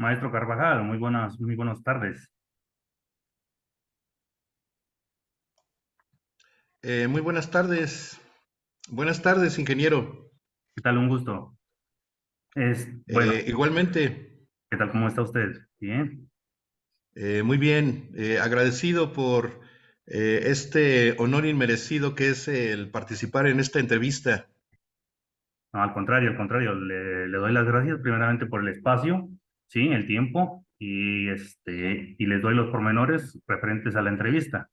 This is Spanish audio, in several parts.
Maestro Carvajal, muy buenas tardes. Muy buenas tardes. Buenas tardes, ingeniero. ¿Qué tal? Un gusto. Bueno, Igualmente, ¿qué tal? ¿Cómo está usted? Bien. muy bien. Agradecido por este honor inmerecido que es el participar en esta entrevista. No, al contrario, le doy las gracias primeramente por el espacio, sí, el tiempo, y les doy los pormenores referentes a la entrevista.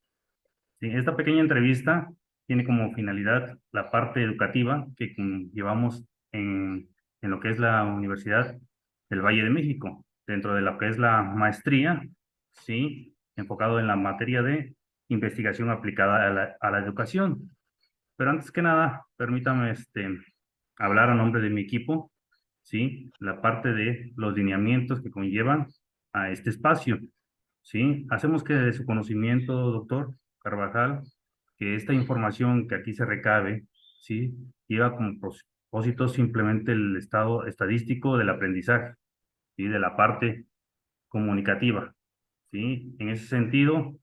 Sí, esta pequeña entrevista tiene como finalidad la parte educativa que llevamos en lo que es la Universidad del Valle de México, dentro de lo que es la maestría, sí, enfocado en la materia de investigación aplicada a la educación. Pero antes que nada, permítame hablar a nombre de mi equipo, sí, la parte de los lineamientos que conllevan a este espacio. Sí, hacemos que de su conocimiento, doctor Carvajal, que esta información que aquí se recabe, sí, lleva como propósito simplemente el estado estadístico del aprendizaje, sí, de la parte comunicativa, sí. En ese sentido,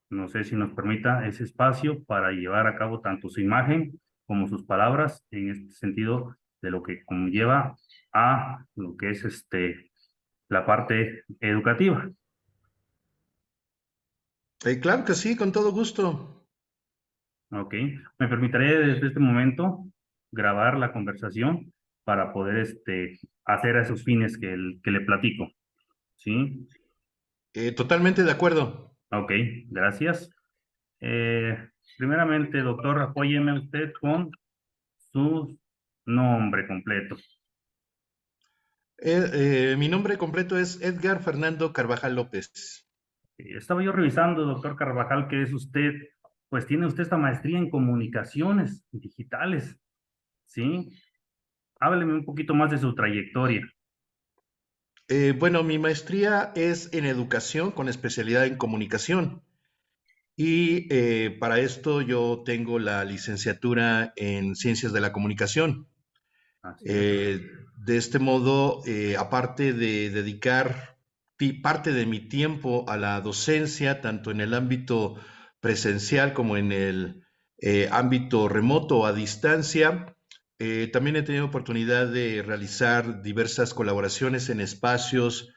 no sé si nos permita ese espacio para llevar a cabo tanto su imagen como sus palabras en este sentido de lo que conlleva a lo que es la parte educativa. Claro que sí, con todo gusto. Ok, me permitiré desde este momento grabar la conversación para poder hacer esos fines que le platico. ¿Sí? Totalmente de acuerdo. Ok, gracias. Eh, Primeramente, doctor, apóyeme usted con su nombre completo. Mi nombre completo es Edgar Fernando Carvajal López. Estaba yo revisando, doctor Carvajal, que es usted, pues tiene usted esta maestría en comunicaciones digitales. ¿Sí? Hábleme un poquito más de su trayectoria. Bueno, mi maestría es en educación con especialidad en comunicación. Y para esto yo tengo la licenciatura en Ciencias de la Comunicación. Así es. Eh, de este modo, aparte de dedicar parte de mi tiempo a la docencia, tanto en el ámbito presencial como en el ámbito remoto o a distancia, también he tenido oportunidad de realizar diversas colaboraciones en espacios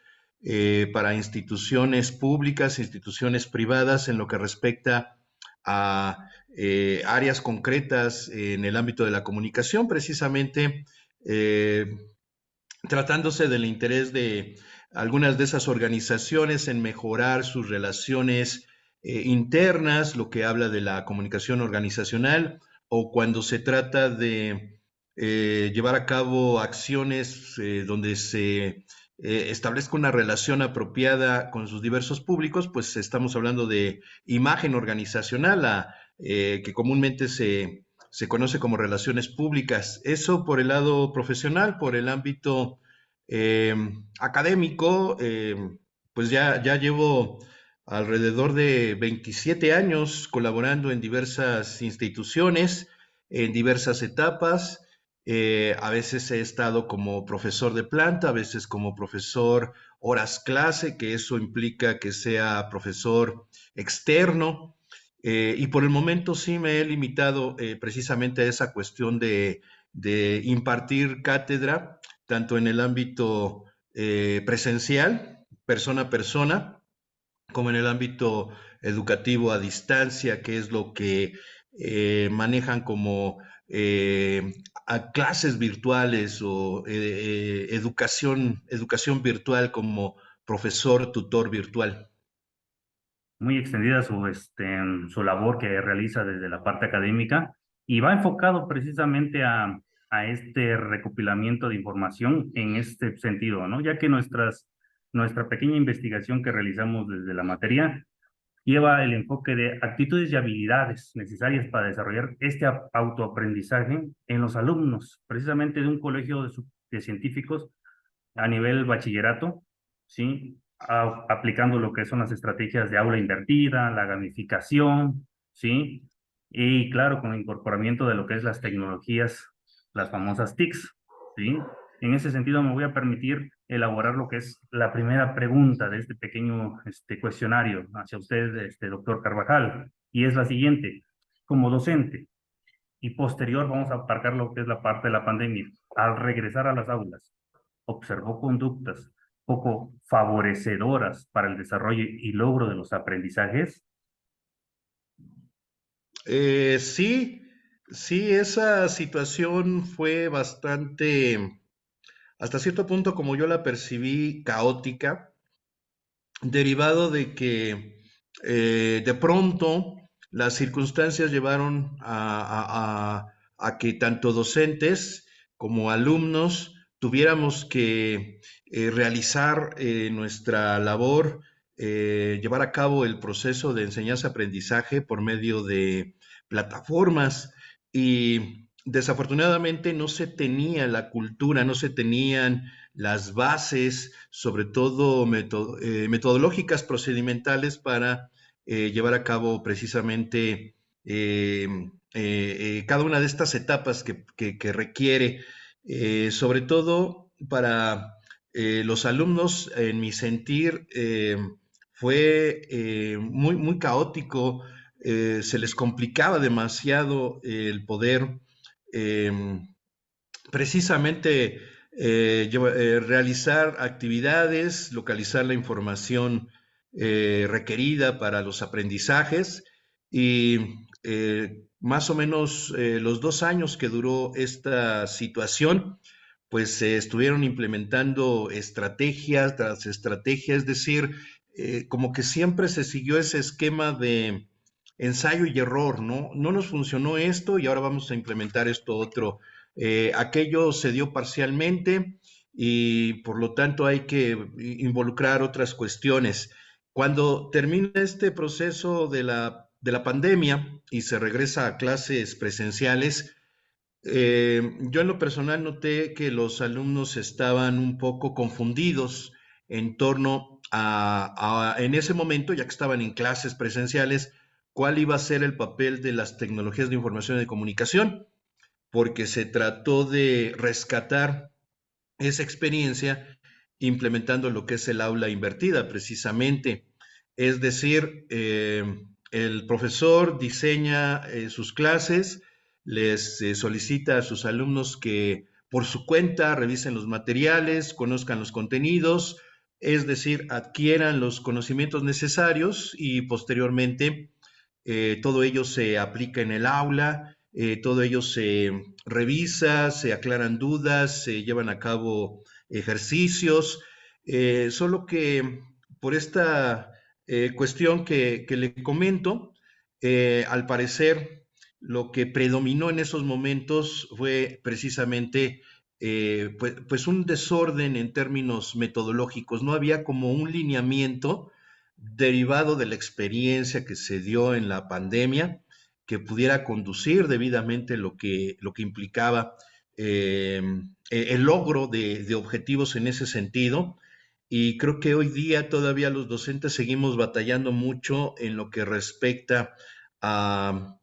para instituciones públicas, instituciones privadas, en lo que respecta a áreas concretas en el ámbito de la comunicación, precisamente eh, tratándose del interés de algunas de esas organizaciones en mejorar sus relaciones internas, lo que habla de la comunicación organizacional, o cuando se trata de llevar a cabo acciones donde se establezca una relación apropiada con sus diversos públicos, pues estamos hablando de imagen organizacional, que comúnmente se conoce como relaciones públicas. Eso por el lado profesional, por el ámbito eh, académico, pues ya llevo alrededor de 27 años colaborando en diversas instituciones, en diversas etapas. A veces he estado como profesor de planta, a veces como profesor horas clase, que eso implica que sea profesor externo. Y por el momento sí me he limitado precisamente a esa cuestión de impartir cátedra, tanto en el ámbito presencial, persona a persona, como en el ámbito educativo a distancia, que es lo que manejan como a clases virtuales o educación virtual como profesor tutor virtual. Muy extendida su labor que realiza desde la parte académica y va enfocado precisamente a este recopilamiento de información en este sentido, ¿no? Ya que nuestra pequeña investigación que realizamos desde la materia lleva el enfoque de actitudes y habilidades necesarias para desarrollar este autoaprendizaje en los alumnos, precisamente de un colegio de científicos a nivel bachillerato, ¿sí? Aplicando lo que son las estrategias de aula invertida, la gamificación, ¿sí? Y claro, con el incorporamiento de lo que es las tecnologías, las famosas TICs, ¿sí? En ese sentido, me voy a permitir elaborar lo que es la primera pregunta de este pequeño cuestionario hacia usted, doctor Carvajal, y es la siguiente. Como docente y posterior, vamos a aparcar lo que es la parte de la pandemia, al regresar a las aulas, observó conductas poco favorecedoras para el desarrollo y logro de los aprendizajes. Sí, sí, esa situación fue bastante, hasta cierto punto, como yo la percibí, caótica, derivado de que de pronto las circunstancias llevaron a que tanto docentes como alumnos tuviéramos que realizar nuestra labor, llevar a cabo el proceso de enseñanza-aprendizaje por medio de plataformas y desafortunadamente no se tenía la cultura, no se tenían las bases, sobre todo metodológicas procedimentales para llevar a cabo precisamente cada una de estas etapas que requiere, sobre todo para los alumnos, en mi sentir, fue muy caótico, se les complicaba demasiado el poder eh, precisamente realizar actividades, localizar la información requerida para los aprendizajes y más o menos los 2 años que duró esta situación, pues se estuvieron implementando estrategias tras estrategias, es decir, como que siempre se siguió ese esquema de ensayo y error, ¿no? No nos funcionó esto y ahora vamos a implementar esto otro. Aquello se dio parcialmente y por lo tanto hay que involucrar otras cuestiones. Cuando termina este proceso de la pandemia y se regresa a clases presenciales, yo en lo personal noté que los alumnos estaban un poco confundidos en torno en ese momento, ya que estaban en clases presenciales, cuál iba a ser el papel de las tecnologías de información y de comunicación, porque se trató de rescatar esa experiencia implementando lo que es el aula invertida, precisamente. Es decir, el profesor diseña sus clases, les solicita a sus alumnos que por su cuenta revisen los materiales, conozcan los contenidos, es decir, adquieran los conocimientos necesarios y posteriormente todo ello se aplica en el aula, todo ello se revisa, se aclaran dudas, se llevan a cabo ejercicios, solo que por esta cuestión que le comento, al parecer lo que predominó en esos momentos fue precisamente pues un desorden en términos metodológicos, no había como un lineamiento derivado de la experiencia que se dio en la pandemia, que pudiera conducir debidamente lo que implicaba eh, el logro de objetivos en ese sentido. Y creo que hoy día todavía los docentes seguimos batallando mucho en lo que respecta a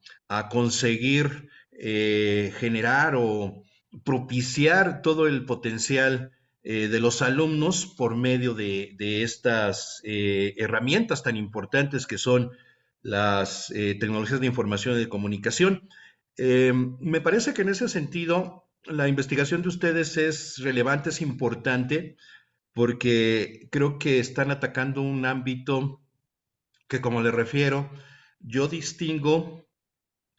conseguir generar o propiciar todo el potencial de los alumnos por medio de estas herramientas tan importantes que son las tecnologías de información y de comunicación. Me parece que en ese sentido la investigación de ustedes es relevante, es importante, porque creo que están atacando un ámbito que, como le refiero, yo distingo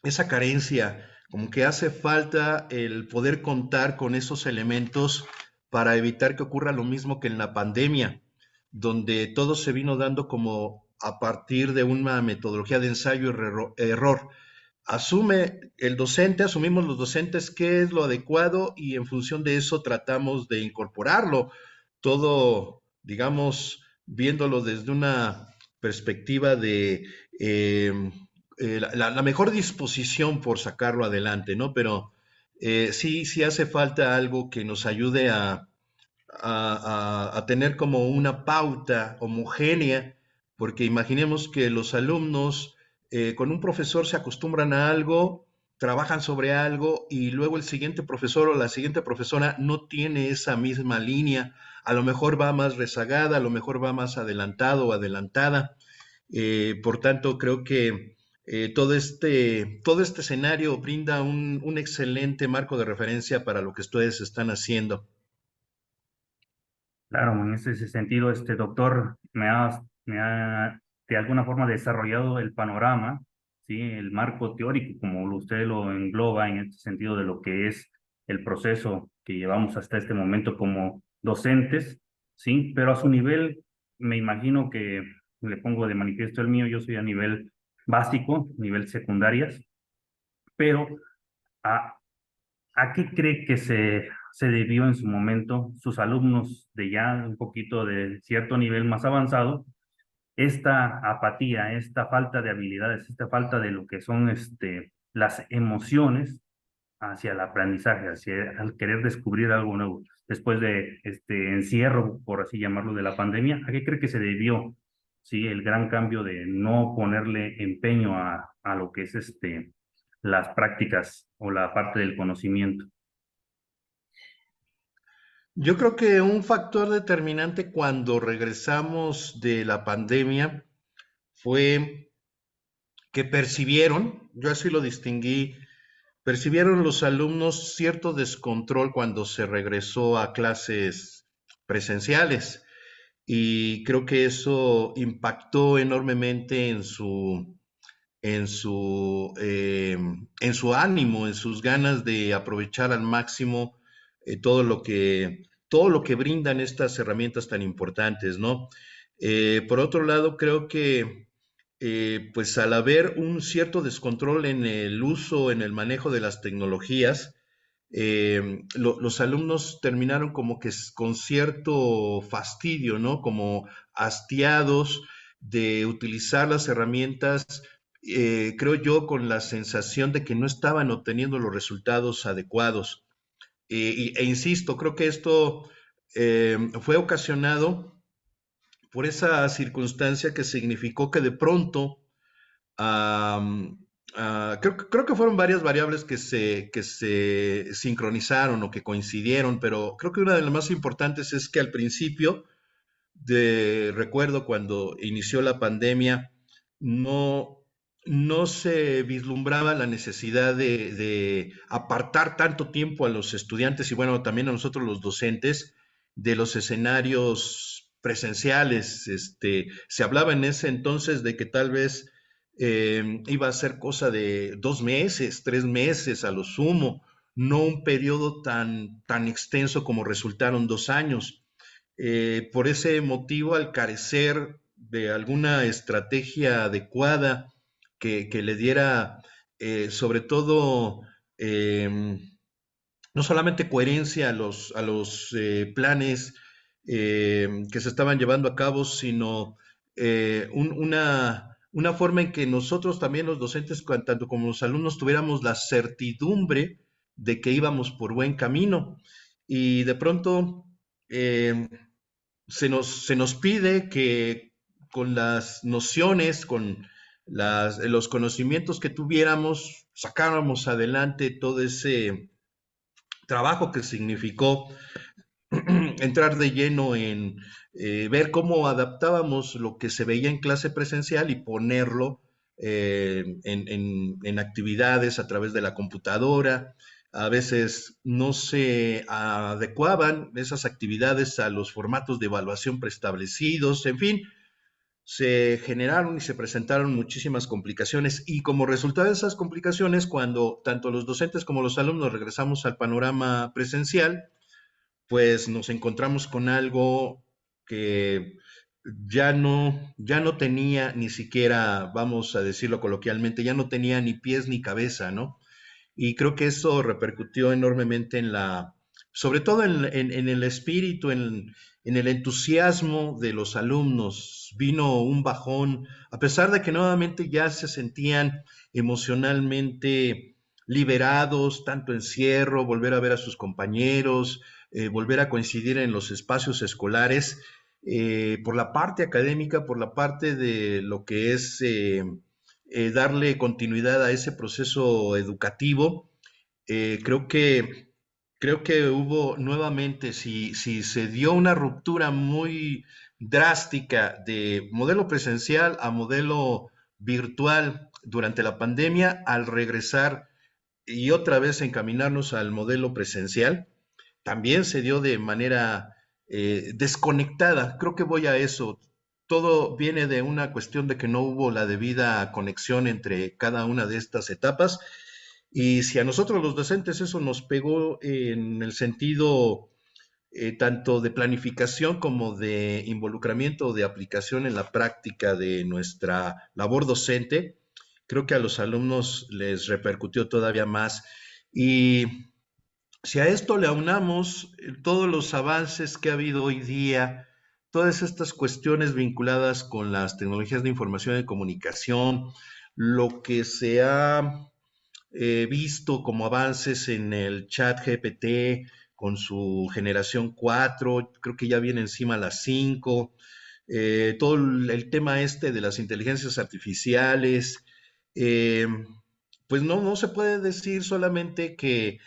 esa carencia, como que hace falta el poder contar con esos elementos para evitar que ocurra lo mismo que en la pandemia, donde todo se vino dando como a partir de una metodología de ensayo-error. Asume el docente, asumimos los docentes qué es lo adecuado y en función de eso tratamos de incorporarlo. Todo, digamos, viéndolo desde una perspectiva de la mejor disposición por sacarlo adelante, ¿no? Pero sí hace falta algo que nos ayude a tener como una pauta homogénea, porque imaginemos que los alumnos con un profesor se acostumbran a algo, trabajan sobre algo y luego el siguiente profesor o la siguiente profesora no tiene esa misma línea, a lo mejor va más rezagada, a lo mejor va más adelantado o adelantada. Por tanto, creo que todo este escenario brinda un excelente marco de referencia para lo que ustedes están haciendo. Claro, en ese sentido, este doctor me ha de alguna forma desarrollado el panorama, ¿sí? El marco teórico, como usted lo engloba en este sentido de lo que es el proceso que llevamos hasta este momento como docentes, ¿sí? Pero a su nivel, me imagino que le pongo de manifiesto el mío, yo soy a nivel básico, nivel secundarias, pero a, ¿a qué cree que se debió en su momento sus alumnos de ya un poquito de cierto nivel más avanzado, esta apatía, esta falta de habilidades, esta falta de lo que son las emociones hacia el aprendizaje, hacia al querer descubrir algo nuevo? Después de este encierro, por así llamarlo, de la pandemia, ¿a qué cree que se debió, sí, el gran cambio de no ponerle empeño a lo que es las prácticas o la parte del conocimiento? Yo creo que un factor determinante cuando regresamos de la pandemia fue que percibieron, yo así lo distinguí, percibieron los alumnos cierto descontrol cuando se regresó a clases presenciales y creo que eso impactó enormemente en su ánimo, en sus ganas de aprovechar al máximo todo lo que brindan estas herramientas tan importantes, ¿no? Por otro lado, creo que pues al haber un cierto descontrol en el uso, en el manejo de las tecnologías, los alumnos terminaron como que con cierto fastidio, ¿no? Como hastiados de utilizar las herramientas, creo yo, con la sensación de que no estaban obteniendo los resultados adecuados. E insisto, creo que esto fue ocasionado por esa circunstancia que significó que de pronto creo que fueron varias variables que se sincronizaron o que coincidieron, pero creo que una de las más importantes es que al principio, recuerdo cuando inició la pandemia, no, no se vislumbraba la necesidad de apartar tanto tiempo a los estudiantes y bueno, también a nosotros los docentes de los escenarios presenciales. Se hablaba en ese entonces de que tal vez iba a ser cosa de 2 meses, 3 meses a lo sumo, no un periodo tan extenso como resultaron 2 años. Por ese motivo, al carecer de alguna estrategia adecuada que le diera, sobre todo, no solamente coherencia a los planes que se estaban llevando a cabo, sino una forma en que nosotros también los docentes, tanto como los alumnos, tuviéramos la certidumbre de que íbamos por buen camino. Y de pronto se nos pide que con las nociones, con los conocimientos que tuviéramos, sacáramos adelante todo ese trabajo que significó entrar de lleno en ver cómo adaptábamos lo que se veía en clase presencial y ponerlo en actividades a través de la computadora. A veces no se adecuaban esas actividades a los formatos de evaluación preestablecidos, en fin, se generaron y se presentaron muchísimas complicaciones y como resultado de esas complicaciones, cuando tanto los docentes como los alumnos regresamos al panorama presencial, pues nos encontramos con algo que ya no tenía ni siquiera, vamos a decirlo coloquialmente, ya no tenía ni pies ni cabeza, ¿no? Y creo que eso repercutió enormemente sobre todo en el espíritu, en el entusiasmo de los alumnos. Vino un bajón, a pesar de que nuevamente ya se sentían emocionalmente liberados, tanto encierro, volver a ver a sus compañeros, volver a coincidir en los espacios escolares, por la parte académica, por la parte de lo que es darle continuidad a ese proceso educativo. Creo creo que hubo nuevamente, si se dio una ruptura muy drástica de modelo presencial a modelo virtual durante la pandemia, al regresar y otra vez encaminarnos al modelo presencial, también se dio de manera desconectada. Creo que voy a eso. Todo viene de una cuestión de que no hubo la debida conexión entre cada una de estas etapas. Y si a nosotros los docentes eso nos pegó en el sentido tanto de planificación como de involucramiento o de aplicación en la práctica de nuestra labor docente, creo que a los alumnos les repercutió todavía más. Y si a esto le aunamos todos los avances que ha habido hoy día, todas estas cuestiones vinculadas con las tecnologías de información y comunicación, lo que se ha visto como avances en el chat GPT con su generación 4, creo que ya viene encima la 5, todo el tema este de las inteligencias artificiales, eh, pues no se puede decir solamente que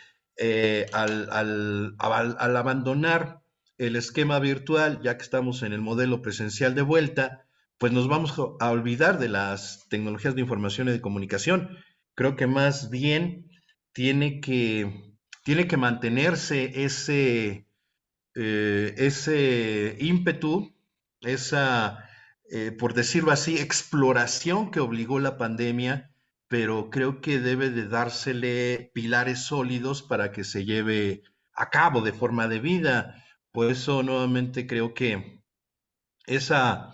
al abandonar el esquema virtual, ya que estamos en el modelo presencial de vuelta, pues nos vamos a olvidar de las tecnologías de información y de comunicación. Creo que más bien tiene tiene que mantenerse ese ímpetu, esa, por decirlo así, exploración que obligó la pandemia, pero creo que debe de dársele pilares sólidos para que se lleve a cabo de forma debida. Por eso nuevamente creo que esa,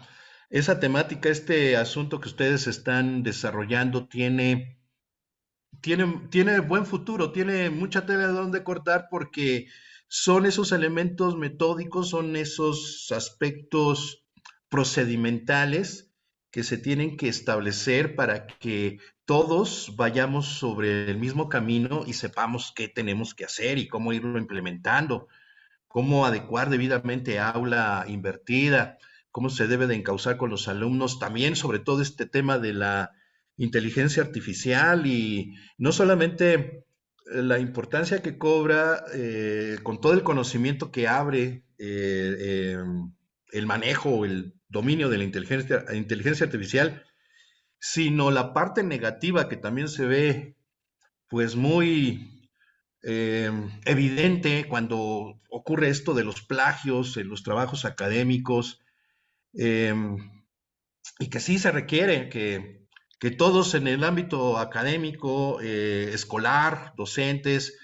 esa temática, este asunto que ustedes están desarrollando tiene buen futuro, tiene mucha tela de donde cortar porque son esos elementos metódicos, son esos aspectos procedimentales que se tienen que establecer para que todos vayamos sobre el mismo camino y sepamos qué tenemos que hacer y cómo irlo implementando, cómo adecuar debidamente aula invertida, cómo se debe de encauzar con los alumnos, también sobre todo este tema de la inteligencia artificial y no solamente la importancia que cobra con todo el conocimiento que abre el manejo o el dominio de la inteligencia artificial, sino la parte negativa que también se ve pues muy evidente cuando ocurre esto de los plagios en los trabajos académicos, eh, y que sí se requiere que todos en el ámbito académico, escolar, docentes,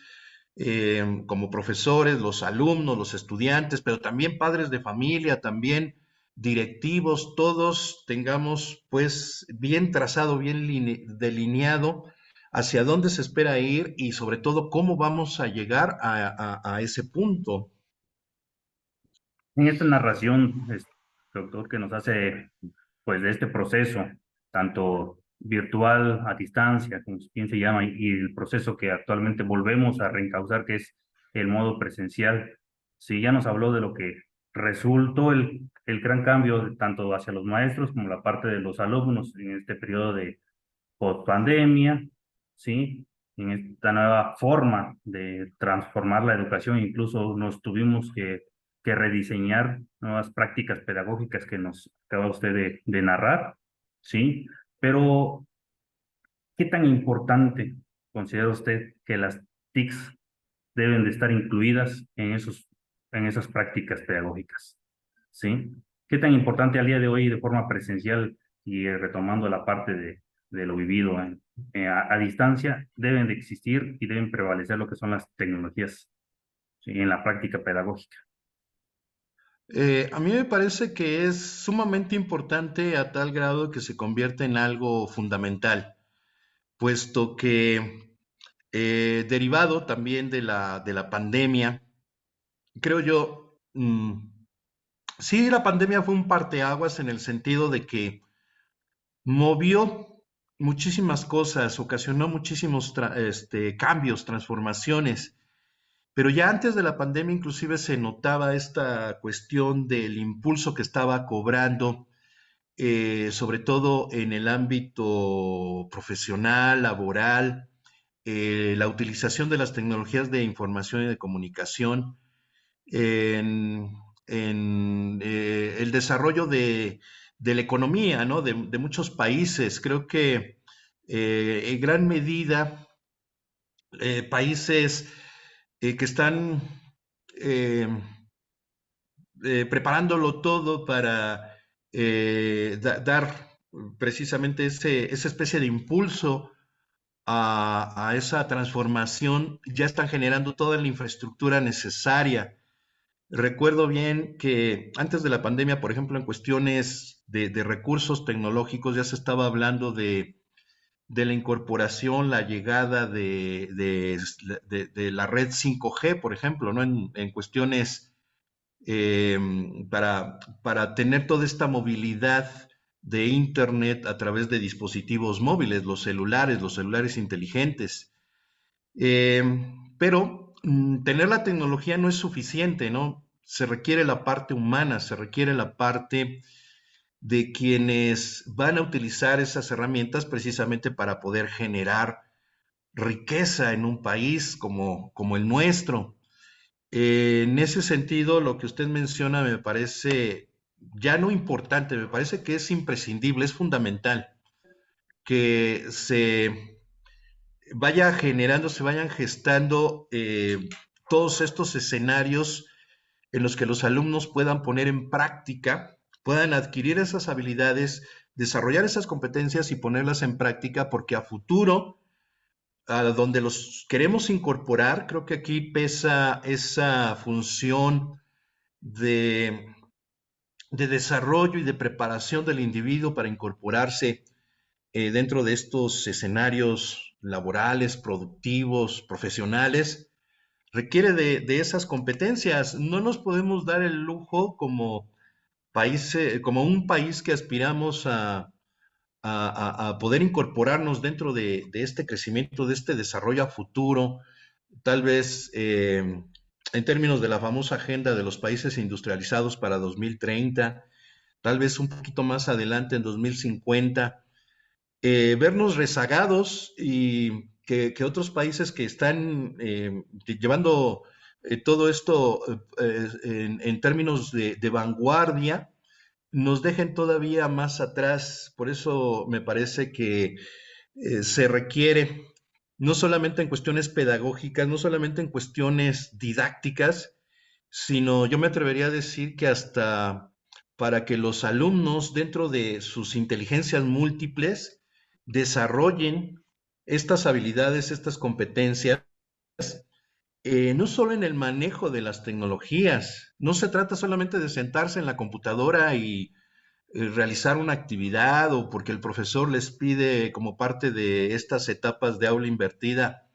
como profesores, los alumnos, los estudiantes, pero también padres de familia, también directivos, todos tengamos pues bien trazado, bien delineado hacia dónde se espera ir y sobre todo cómo vamos a llegar a ese punto. En esta narración, doctor, que nos hace pues de este proceso, tanto virtual, a distancia, como bien se llama, y el proceso que actualmente volvemos a reencauzar, que es el modo presencial. Sí, ya nos habló de lo que resultó el gran cambio tanto hacia los maestros como la parte de los alumnos en este periodo de post-pandemia, ¿sí? En esta nueva forma de transformar la educación, incluso nos tuvimos que rediseñar nuevas prácticas pedagógicas que nos acaba usted de narrar, ¿sí? Pero, ¿qué tan importante considera usted que las TICs deben de estar incluidas en esas prácticas pedagógicas? ¿Sí? ¿Qué tan importante al día de hoy de forma presencial y retomando la parte de lo vivido a distancia, deben de existir y deben prevalecer lo que son las tecnologías, ¿sí? En la práctica pedagógica? A mí me parece que es sumamente importante a tal grado que se convierte en algo fundamental, puesto que derivado también de de la pandemia, creo yo, sí, la pandemia fue un parteaguas en el sentido de que movió muchísimas cosas, ocasionó muchísimos cambios, transformaciones, pero ya antes de la pandemia inclusive se notaba esta cuestión del impulso que estaba cobrando sobre todo en el ámbito profesional, laboral, la utilización de las tecnologías de información y de comunicación, en, en el desarrollo de la economía, ¿no? De muchos países. Creo que en gran medida países que están eh, preparándolo todo para dar precisamente esa especie de impulso a esa transformación, ya están generando toda la infraestructura necesaria. Recuerdo bien que antes de la pandemia, por ejemplo, en cuestiones de recursos tecnológicos, ya se estaba hablando de la incorporación, la llegada de la red 5G, por ejemplo, ¿no? En cuestiones eh, para tener toda esta movilidad de Internet a través de dispositivos móviles, los celulares inteligentes. Eh, pero tener la tecnología no es suficiente, ¿no? Se requiere la parte humana, se requiere la parte de quienes van a utilizar esas herramientas precisamente para poder generar riqueza en un país como el nuestro. En ese sentido, lo que usted menciona me parece ya no importante, me parece que es imprescindible, es fundamental que se vaya generando, se vayan gestando todos estos escenarios en los que los alumnos puedan poner en práctica, puedan adquirir esas habilidades, desarrollar esas competencias y ponerlas en práctica, porque a futuro, a donde los queremos incorporar, creo que aquí pesa esa función de, de desarrollo y de preparación del individuo para incorporarse dentro de estos escenarios laborales, productivos, profesionales, requiere de esas competencias. No nos podemos dar el lujo como país, como un país que aspiramos a poder incorporarnos dentro de este crecimiento, de este desarrollo a futuro, tal vez en términos de la famosa agenda de los países industrializados para 2030, tal vez un poquito más adelante en 2050, vernos rezagados y que otros países que están llevando todo esto en términos de vanguardia, nos dejen todavía más atrás. Por eso me parece que se requiere, no solamente en cuestiones pedagógicas, no solamente en cuestiones didácticas, sino yo me atrevería a decir que hasta para que los alumnos dentro de sus inteligencias múltiples desarrollen estas habilidades, estas competencias, no solo en el manejo de las tecnologías, no se trata solamente de sentarse en la computadora y realizar una actividad o porque el profesor les pide como parte de estas etapas de aula invertida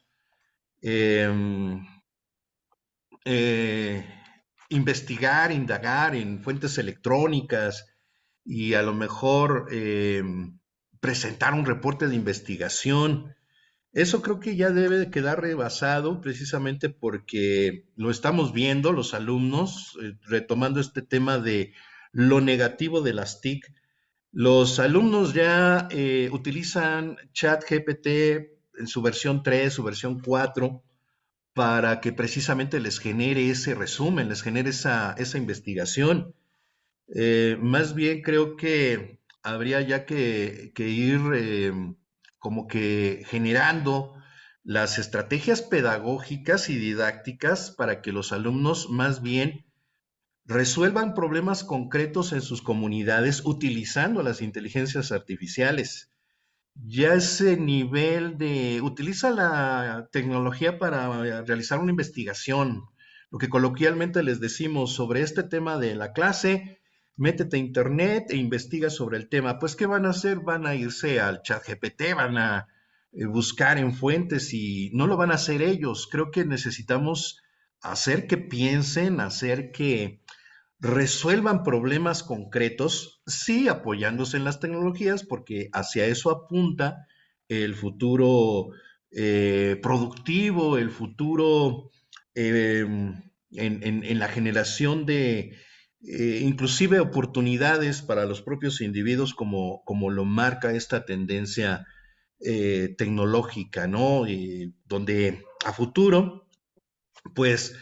eh, eh, investigar, indagar en fuentes electrónicas y a lo mejor presentar un reporte de investigación. Eso creo que ya debe de quedar rebasado precisamente porque lo estamos viendo los alumnos, retomando este tema de lo negativo de las TIC. Los alumnos ya utilizan ChatGPT en su versión 3, su versión 4, para que precisamente les genere ese resumen, les genere esa investigación. Más bien creo que habría ya que ir como que generando las estrategias pedagógicas y didácticas para que los alumnos más bien resuelvan problemas concretos en sus comunidades utilizando las inteligencias artificiales. Ya ese nivel de utiliza la tecnología para realizar una investigación, lo que coloquialmente les decimos sobre este tema de la clase, métete a internet e investiga sobre el tema. Pues, ¿qué van a hacer? Van a irse al chat GPT, van a buscar en fuentes y no lo van a hacer ellos. Creo que necesitamos hacer que piensen, hacer que resuelvan problemas concretos, sí apoyándose en las tecnologías, porque hacia eso apunta el futuro productivo, el futuro en la generación inclusive oportunidades para los propios individuos como lo marca esta tendencia tecnológica, ¿no? Donde a futuro, pues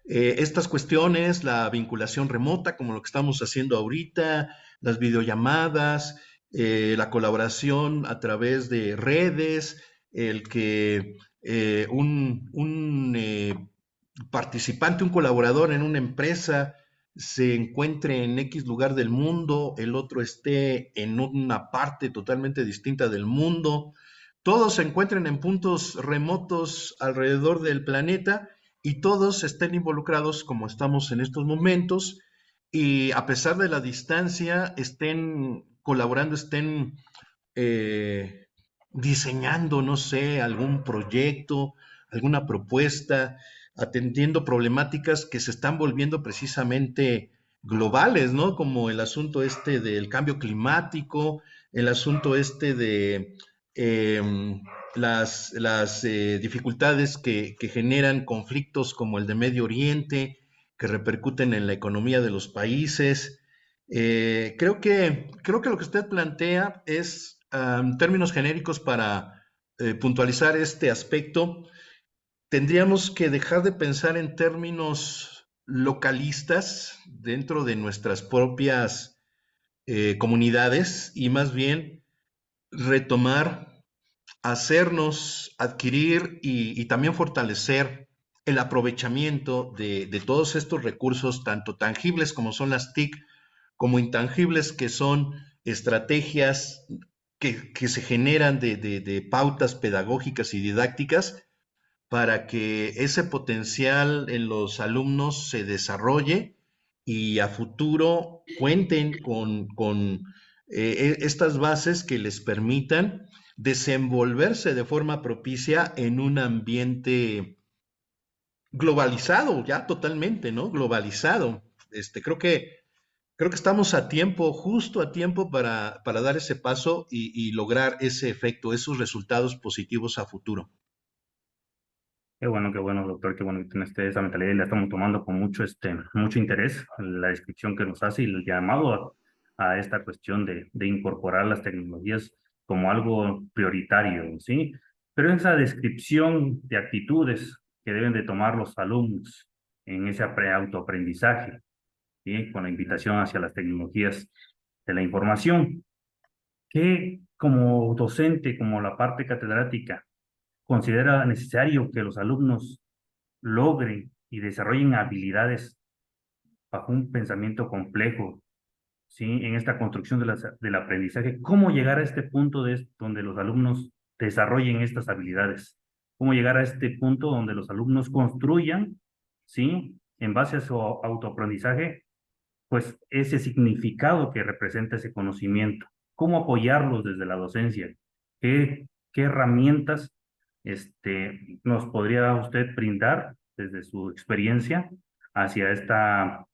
estas cuestiones, la vinculación remota, como lo que estamos haciendo ahorita, las videollamadas, la colaboración a través de redes, el que un participante, un colaborador en una empresa se encuentre en X lugar del mundo, el otro esté en una parte totalmente distinta del mundo, todos se encuentren en puntos remotos alrededor del planeta y todos estén involucrados como estamos en estos momentos y a pesar de la distancia estén colaborando, estén eh, diseñando, no sé, algún proyecto, alguna propuesta, atendiendo problemáticas que se están volviendo precisamente globales, ¿no? Como el asunto este del cambio climático, el asunto este de las dificultades que generan conflictos como el de Medio Oriente, que repercuten en la economía de los países. Creo que lo que usted plantea es términos genéricos para puntualizar este aspecto. Tendríamos que dejar de pensar en términos localistas dentro de nuestras propias comunidades y más bien retomar, hacernos adquirir y también fortalecer el aprovechamiento de todos estos recursos, tanto tangibles como son las TIC, como intangibles que son estrategias que se generan de pautas pedagógicas y didácticas para que ese potencial en los alumnos se desarrolle y a futuro cuenten con estas bases que les permitan desenvolverse de forma propicia en un ambiente globalizado, ya totalmente, ¿no? Globalizado. Creo que estamos a tiempo, justo a tiempo para dar ese paso y lograr ese efecto, esos resultados positivos a futuro. Qué bueno, doctor, qué bueno que tiene usted esa mentalidad y la estamos tomando con mucho, mucho interés, la descripción que nos hace y el llamado a esta cuestión de incorporar las tecnologías como algo prioritario, ¿sí? Pero esa descripción de actitudes que deben de tomar los alumnos en ese autoaprendizaje, ¿sí? Con la invitación hacia las tecnologías de la información, que como docente, como la parte catedrática, considera necesario que los alumnos logren y desarrollen habilidades bajo un pensamiento complejo, ¿sí? En esta construcción del aprendizaje, ¿cómo llegar a este punto donde los alumnos desarrollen estas habilidades? ¿Cómo llegar a este punto donde los alumnos construyan, ¿sí? En base a su autoaprendizaje, pues ese significado que representa ese conocimiento? ¿Cómo apoyarlos desde la docencia? ¿Qué herramientas nos podría usted brindar desde su experiencia hacia esta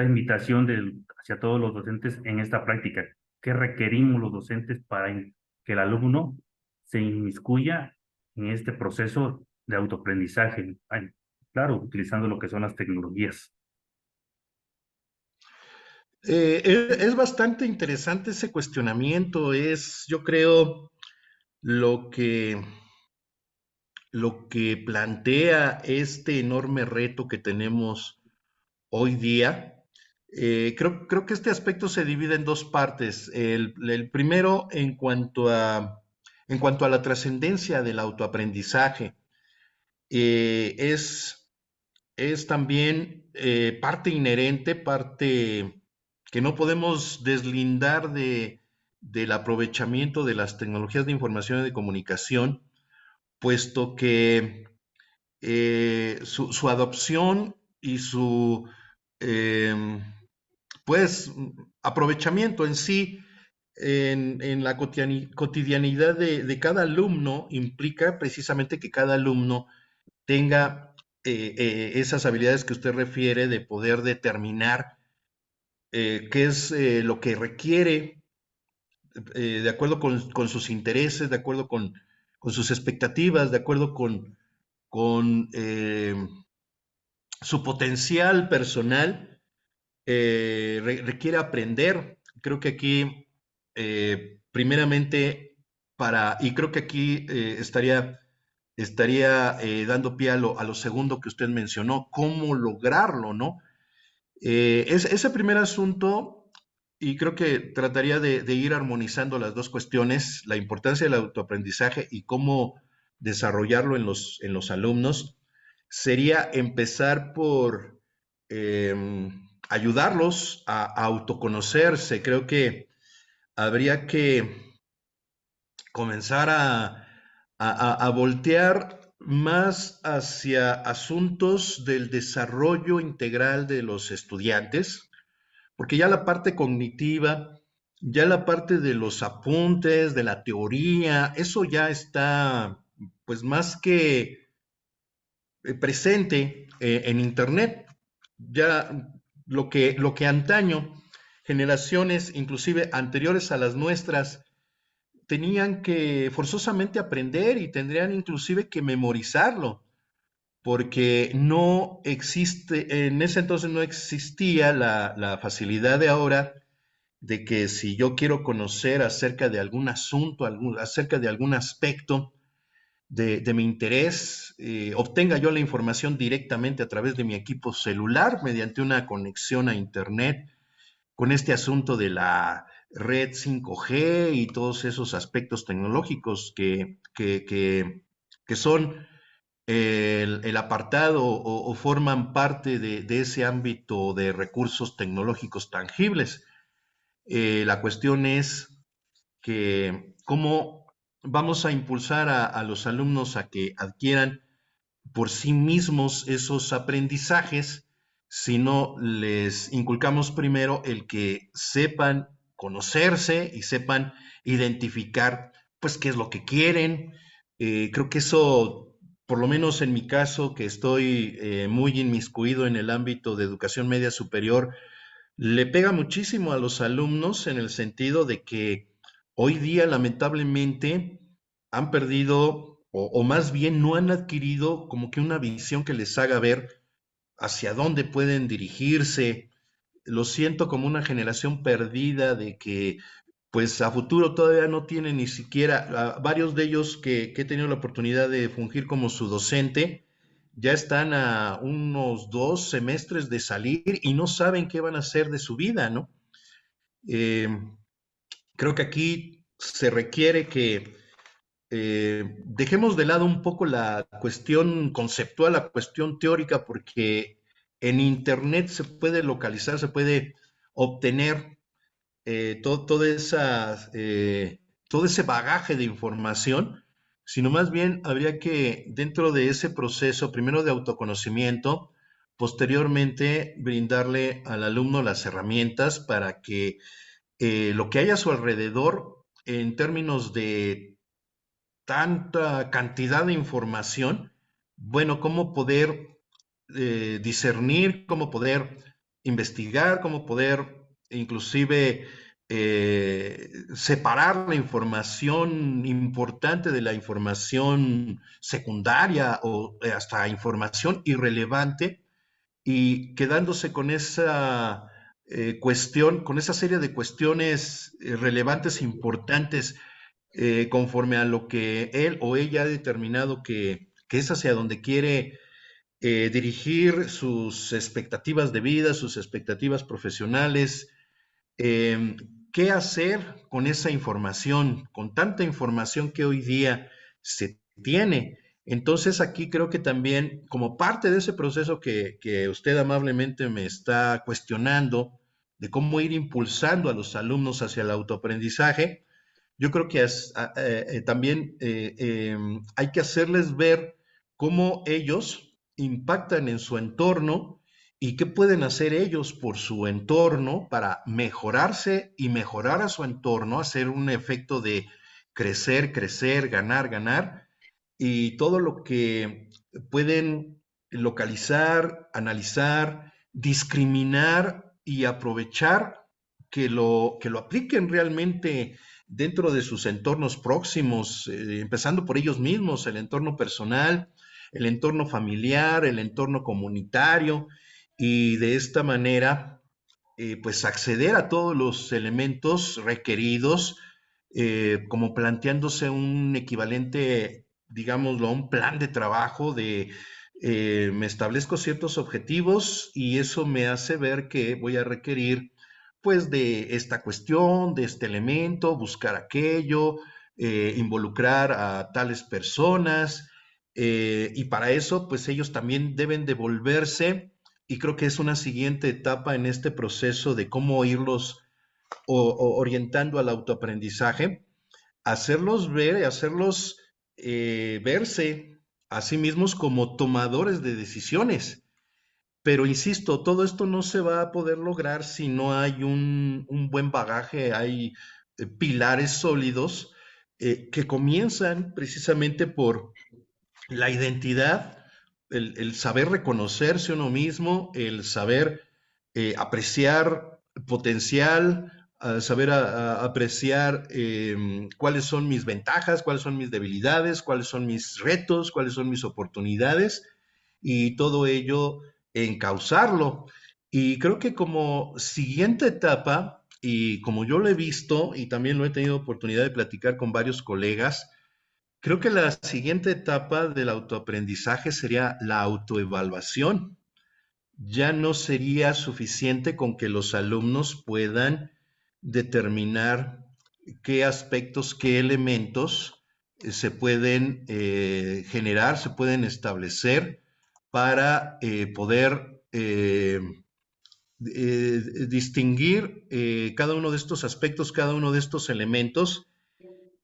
invitación hacia todos los docentes en esta práctica? ¿Qué requerimos los docentes para que el alumno se inmiscuya en este proceso de autoaprendizaje? Ay, claro, utilizando lo que son las tecnologías. Es bastante interesante ese cuestionamiento, es, yo creo, lo que, lo que plantea este enorme reto que tenemos hoy día. Creo que este aspecto se divide en dos partes. El primero, en cuanto a la trascendencia del autoaprendizaje, es también parte inherente, parte que no podemos deslindar del aprovechamiento de las tecnologías de información y de comunicación, puesto que su adopción y su eh, pues aprovechamiento en sí en la cotidianidad de cada alumno implica precisamente que cada alumno tenga esas habilidades que usted refiere de poder determinar qué es lo que requiere de acuerdo con sus intereses, de acuerdo con sus expectativas, de acuerdo con su potencial personal requiere aprender. Creo que aquí, primeramente, y creo que aquí estaría dando pie a lo segundo que usted mencionó, cómo lograrlo, ¿no? Ese primer asunto, y creo que trataría de ir armonizando las dos cuestiones, la importancia del autoaprendizaje y cómo desarrollarlo en los alumnos, sería empezar por ayudarlos a autoconocerse. Creo que habría que comenzar a voltear más hacia asuntos del desarrollo integral de los estudiantes, porque ya la parte cognitiva, ya la parte de los apuntes, de la teoría, eso ya está pues más que presente en Internet. Ya lo que antaño, generaciones inclusive anteriores a las nuestras, tenían que forzosamente aprender y tendrían inclusive que memorizarlo, porque no existe, en ese entonces no existía la facilidad de ahora de que si yo quiero conocer acerca de algún asunto, acerca de algún aspecto de mi interés, obtenga yo la información directamente a través de mi equipo celular mediante una conexión a Internet, con este asunto de la red 5G y todos esos aspectos tecnológicos que son el apartado o forman parte de ese ámbito de recursos tecnológicos tangibles. La cuestión es que cómo vamos a impulsar a los alumnos a que adquieran por sí mismos esos aprendizajes si no les inculcamos primero el que sepan conocerse y sepan identificar pues qué es lo que quieren. Creo que eso, por lo menos en mi caso, que estoy muy inmiscuido en el ámbito de educación media superior, le pega muchísimo a los alumnos en el sentido de que hoy día lamentablemente han perdido o más bien no han adquirido como que una visión que les haga ver hacia dónde pueden dirigirse. Lo siento como una generación perdida de que pues a futuro todavía no tienen ni siquiera, varios de ellos que he tenido la oportunidad de fungir como su docente, ya están a unos 2 semestres de salir y no saben qué van a hacer de su vida, ¿no? Eh, Creo que aquí se requiere que dejemos de lado un poco la cuestión conceptual, la cuestión teórica, porque en Internet se puede localizar, se puede obtener toda todo ese bagaje de información, sino más bien habría que, dentro de ese proceso, primero de autoconocimiento, posteriormente brindarle al alumno las herramientas para que lo que hay a su alrededor, en términos de tanta cantidad de información, bueno, cómo poder discernir, cómo poder investigar, cómo poder inclusive separar la información importante de la información secundaria o hasta información irrelevante y quedándose con esa cuestión, con esa serie de cuestiones relevantes, importantes, conforme a lo que él o ella ha determinado que es hacia donde quiere dirigir sus expectativas de vida, sus expectativas profesionales, eh, qué hacer con esa información, con tanta información que hoy día se tiene. Entonces aquí creo que también como parte de ese proceso que usted amablemente me está cuestionando, de cómo ir impulsando a los alumnos hacia el autoaprendizaje, yo creo que también hay que hacerles ver cómo ellos impactan en su entorno y qué pueden hacer ellos por su entorno para mejorarse y mejorar a su entorno, hacer un efecto de crecer, crecer, ganar, ganar, y todo lo que pueden localizar, analizar, discriminar y aprovechar, que lo apliquen realmente dentro de sus entornos próximos, empezando por ellos mismos, el entorno personal, el entorno familiar, el entorno comunitario, y de esta manera pues acceder a todos los elementos requeridos, como planteándose un equivalente, digámoslo, a un plan de trabajo de me establezco ciertos objetivos y eso me hace ver que voy a requerir pues de esta cuestión, de este elemento, buscar aquello, involucrar a tales personas, y para eso pues ellos también deben devolverse, y creo que es una siguiente etapa en este proceso de cómo irlos orientando al autoaprendizaje, hacerlos ver, hacerlos verse a sí mismos como tomadores de decisiones. Pero insisto, todo esto no se va a poder lograr si no hay un buen bagaje, hay pilares sólidos que comienzan precisamente por la identidad, el saber reconocerse uno mismo, el saber apreciar potencial, saber apreciar cuáles son mis ventajas, cuáles son mis debilidades, cuáles son mis retos, cuáles son mis oportunidades, y todo ello encauzarlo. Y creo que como siguiente etapa, y como yo lo he visto y también lo he tenido oportunidad de platicar con varios colegas, creo que la siguiente etapa del autoaprendizaje sería la autoevaluación. Ya no sería suficiente con que los alumnos puedan determinar qué aspectos, qué elementos se pueden generar, se pueden establecer para poder distinguir cada uno de estos aspectos, cada uno de estos elementos,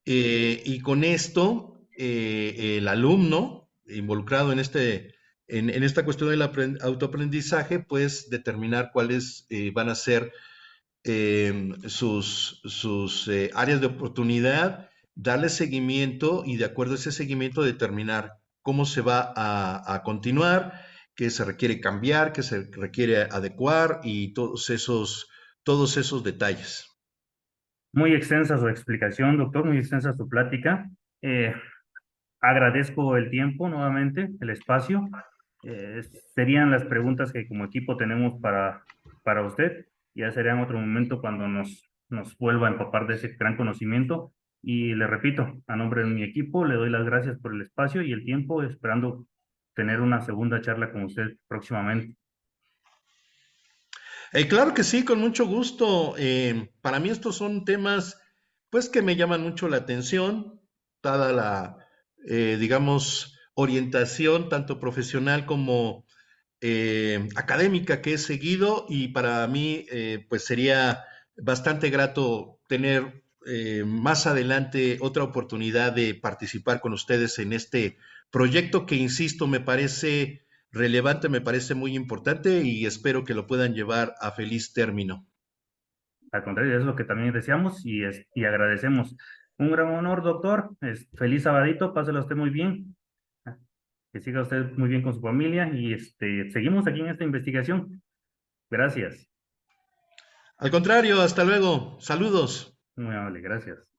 y con esto, el alumno involucrado en esta cuestión del autoaprendizaje, pues determinar cuáles van a ser sus áreas de oportunidad, darle seguimiento y de acuerdo a ese seguimiento determinar cómo se va a continuar, qué se requiere cambiar, qué se requiere adecuar y todos esos detalles. Muy extensa su explicación, doctor, muy extensa su plática. Eh, Agradezco el tiempo nuevamente, el espacio. Eh, Serían las preguntas que como equipo tenemos para usted. Ya será en otro momento cuando nos vuelva a empapar de ese gran conocimiento. Y le repito, a nombre de mi equipo, le doy las gracias por el espacio y el tiempo, esperando tener una segunda charla con usted próximamente. Claro que sí, con mucho gusto. Para mí estos son temas, pues, que me llaman mucho la atención, dada la, digamos, orientación tanto profesional como académica que he seguido, y para mí, pues, sería bastante grato tener más adelante otra oportunidad de participar con ustedes en este proyecto que, insisto, me parece relevante, me parece muy importante y espero que lo puedan llevar a feliz término. Al contrario, es lo que también deseamos y agradecemos. Un gran honor, doctor. Feliz sabadito, páselo usted muy bien. Que siga usted muy bien con su familia y seguimos aquí en esta investigación. Gracias. Al contrario, hasta luego. Saludos. Muy amable, gracias.